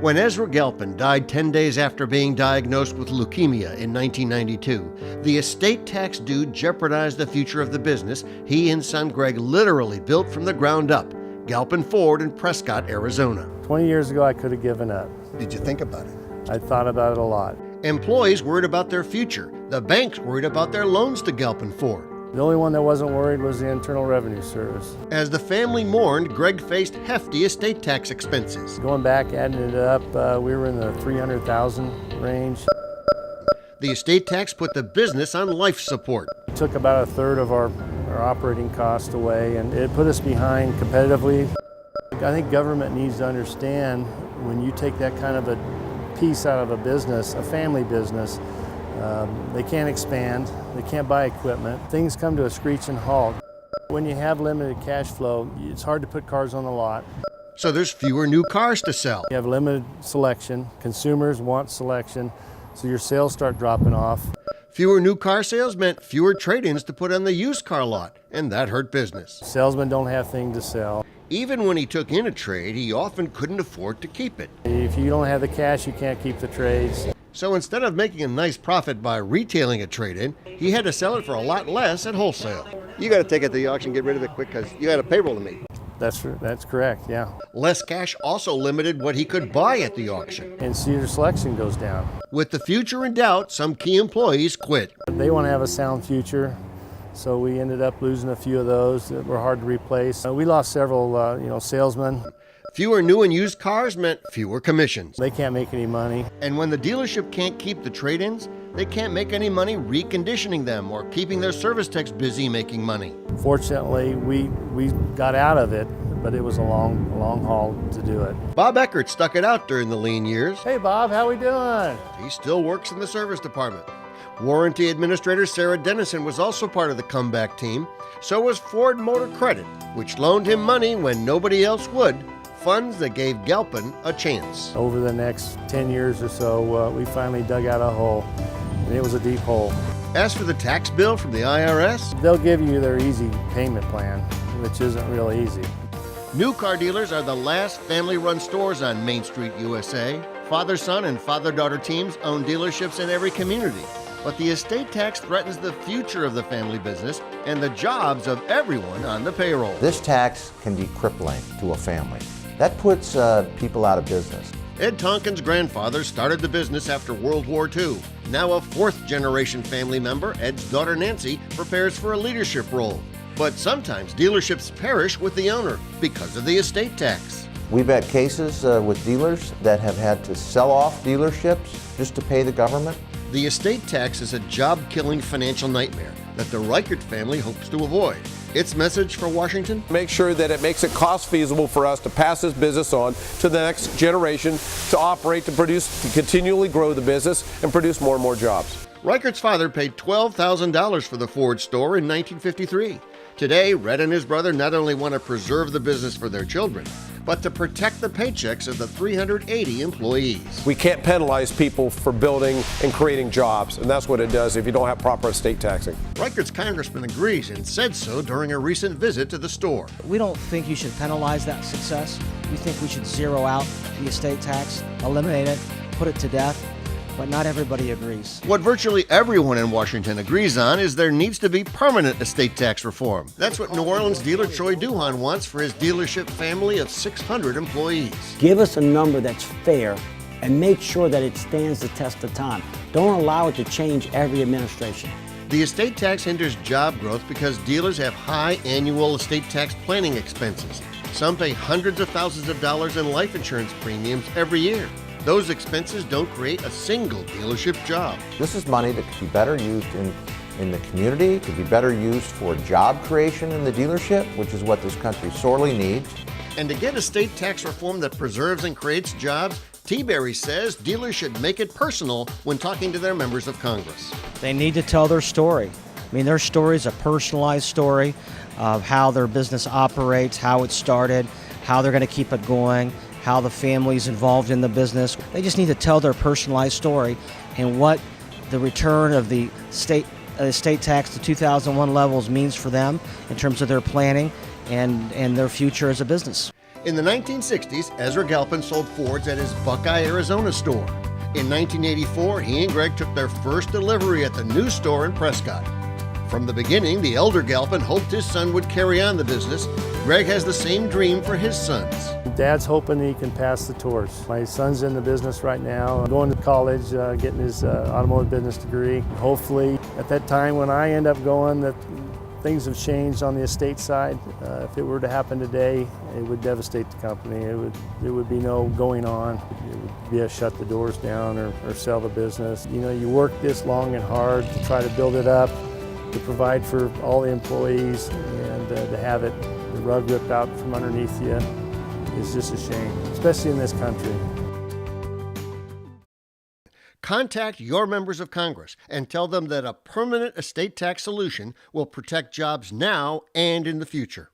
When Ezra Galpin died 10 days after being diagnosed with leukemia in 1992, the estate tax due jeopardized the future of the business he and son Greg literally built from the ground up, Galpin Ford in Prescott, Arizona. 20 years ago, I could have given up. Did you think about it? I thought about it a lot. Employees worried about their future. The banks worried about their loans to Galpin Ford. The only one that wasn't worried was the Internal Revenue Service. As the family mourned, Greg faced hefty estate tax expenses. Going back, adding it up, we were in the $300,000 range. The estate tax put the business on life support. It took about a third of our operating cost away, and it put us behind competitively. I think government needs to understand when you take that kind of a piece out of a business, a family business, they can't expand, they can't buy equipment. Things come to a screeching halt. When you have limited cash flow, it's hard to put cars on the lot. So there's fewer new cars to sell. You have limited selection. Consumers want selection, so your sales start dropping off. Fewer new car sales meant fewer trade-ins to put on the used car lot, and that hurt business. Salesmen don't have things to sell. Even when he took in a trade, he often couldn't afford to keep it. If you don't have the cash, you can't keep the trades. So instead of making a nice profit by retailing a trade-in, he had to sell it for a lot less at wholesale. You got to take it to the auction and get rid of it quick because you got a payroll to meet. That's correct, yeah. Less cash also limited what he could buy at the auction. And so your selection goes down. With the future in doubt, some key employees quit. They want to have a sound future, so we ended up losing a few of those that were hard to replace. We lost several, salesmen. Fewer new and used cars meant fewer commissions. They can't make any money. And when the dealership can't keep the trade-ins, they can't make any money reconditioning them or keeping their service techs busy making money. Fortunately, we got out of it, but it was a long haul to do it. Bob Eckert stuck it out during the lean years. Hey Bob, how we doing? He still works in the service department. Warranty administrator Sarah Dennison was also part of the comeback team. So was Ford Motor Credit, which loaned him money when nobody else would. Funds that gave Galpin a chance. Over the next 10 years or so, we finally dug out a hole, and it was a deep hole. As for the tax bill from the IRS, they'll give you their easy payment plan, which isn't real easy. New car dealers are the last family-run stores on Main Street, USA. Father-son and father-daughter teams own dealerships in every community. But the estate tax threatens the future of the family business and the jobs of everyone on the payroll. This tax can be crippling to a family. That puts people out of business. Ed Tonkin's grandfather started the business after World War II. Now a fourth-generation family member, Ed's daughter Nancy, prepares for a leadership role. But sometimes dealerships perish with the owner because of the estate tax. We've had cases with dealers that have had to sell off dealerships just to pay the government. The estate tax is a job-killing financial nightmare that the Reichert family hopes to avoid. Its message for Washington? Make sure that it makes it cost feasible for us to pass this business on to the next generation, to operate, to produce, to continually grow the business and produce more and more jobs. Reichert's father paid $12,000 for the Ford store in 1953. Today, Red and his brother not only want to preserve the business for their children, but to protect the paychecks of the 380 employees. We can't penalize people for building and creating jobs, and that's what it does if you don't have proper estate taxing. Reichert's congressman agrees and said so during a recent visit to the store. We don't think you should penalize that success. We think we should zero out the estate tax, eliminate it, put it to death. But not everybody agrees. What virtually everyone in Washington agrees on is there needs to be permanent estate tax reform. That's what New Orleans dealer Troy Duhan wants for his dealership family of 600 employees. Give us a number that's fair and make sure that it stands the test of time. Don't allow it to change every administration. The estate tax hinders job growth because dealers have high annual estate tax planning expenses. Some pay hundreds of thousands of dollars in life insurance premiums every year. Those expenses don't create a single dealership job. This is money that could be better used in the community, could be better used for job creation in the dealership, which is what this country sorely needs. And to get estate tax reform that preserves and creates jobs, T-Berry says dealers should make it personal when talking to their members of Congress. They need to tell their story. I mean, their story is a personalized story of how their business operates, how it started, how they're going to keep it going, how the family's involved in the business. They just need to tell their personalized story and what the return of the estate tax to 2001 levels means for them in terms of their planning and their future as a business. In the 1960s, Ezra Galpin sold Fords at his Buckeye, Arizona store. In 1984, he and Greg took their first delivery at the new store in Prescott. From the beginning, the elder Galpin hoped his son would carry on the business. Greg has the same dream for his sons. Dad's hoping he can pass the torch. My son's in the business right now, going to college, getting his automotive business degree. Hopefully, at that time when I end up going, that things have changed on the estate side. If it were to happen today, it would devastate the company. There would be no going on. It would be a shut the doors down or sell the business. You know, you work this long and hard to try to build it up, to provide for all the employees, and to have it, the rug ripped out from underneath you is just a shame, especially in this country. Contact your members of Congress and tell them that a permanent estate tax solution will protect jobs now and in the future.